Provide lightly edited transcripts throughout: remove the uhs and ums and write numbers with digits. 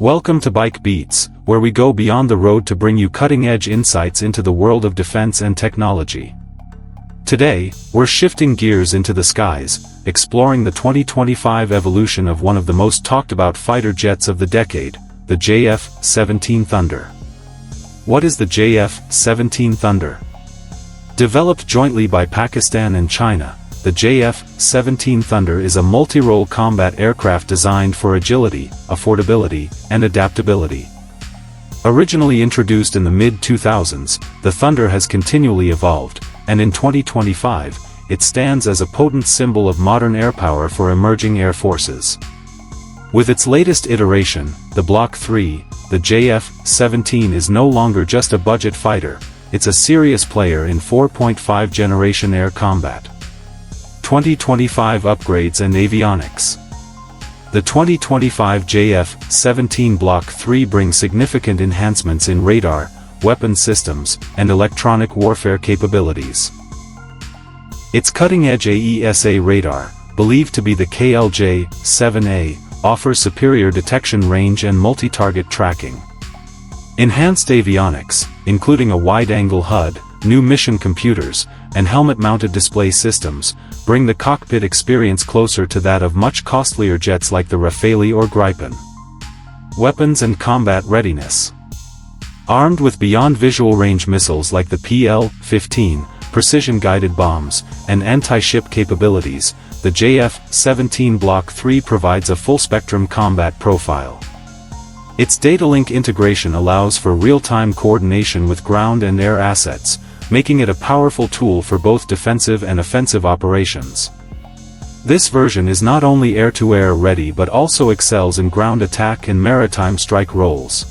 Welcome to Bike Beats, where we go beyond the road to bring you cutting-edge insights into the world of defense and technology. Today, we're shifting gears into the skies, exploring the 2025 evolution of one of the most talked-about fighter jets of the decade, the JF-17 Thunder. What is the JF-17 Thunder? Developed jointly by Pakistan and China, the JF-17 Thunder is a multi-role combat aircraft designed for agility, affordability, and adaptability. Originally introduced in the mid-2000s, the Thunder has continually evolved, and in 2025, it stands as a potent symbol of modern airpower for emerging air forces. With its latest iteration, the Block 3, the JF-17 is no longer just a budget fighter, it's a serious player in 4.5 generation air combat. 2025 upgrades and avionics. The 2025 JF-17 Block 3 brings significant enhancements in radar, weapon systems, and electronic warfare capabilities. Its cutting-edge AESA radar, believed to be the KLJ-7A, offers superior detection range and multi-target tracking. Enhanced avionics, including a wide-angle HUD, new mission computers, and helmet-mounted display systems, bring the cockpit experience closer to that of much costlier jets like the Rafale or Gripen. Weapons and combat readiness. Armed with beyond visual range missiles like the PL-15, precision-guided bombs, and anti-ship capabilities, the JF-17 Block 3 provides a full-spectrum combat profile. Its data link integration allows for real-time coordination with ground and air assets, making it a powerful tool for both defensive and offensive operations. This version is not only air-to-air ready but also excels in ground attack and maritime strike roles.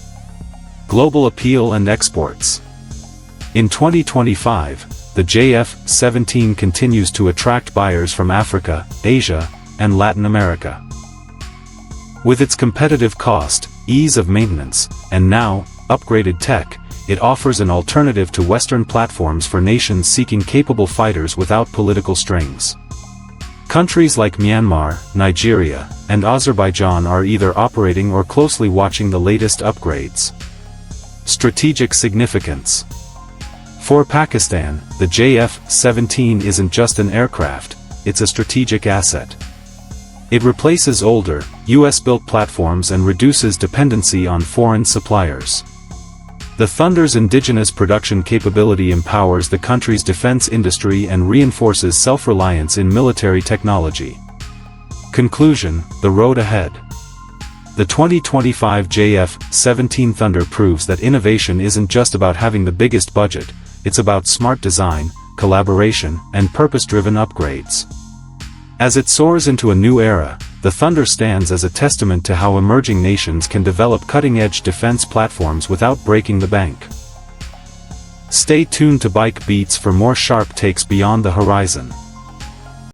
Global appeal and exports. In 2025, the JF-17 continues to attract buyers from Africa, Asia, and Latin America. With its competitive cost, ease of maintenance, and now, upgraded tech, it offers an alternative to Western platforms for nations seeking capable fighters without political strings. Countries like Myanmar, Nigeria, and Azerbaijan are either operating or closely watching the latest upgrades. Strategic significance. For Pakistan, the JF-17 isn't just an aircraft, it's a strategic asset. It replaces older, US-built platforms and reduces dependency on foreign suppliers. The Thunder's indigenous production capability empowers the country's defense industry and reinforces self-reliance in military technology. Conclusion: the road ahead. The 2025 JF-17 Thunder proves that innovation isn't just about having the biggest budget, it's about smart design, collaboration, and purpose-driven upgrades. As it soars into a new era, the Thunder stands as a testament to how emerging nations can develop cutting-edge defense platforms without breaking the bank. Stay tuned to Bike Beats for more sharp takes beyond the horizon.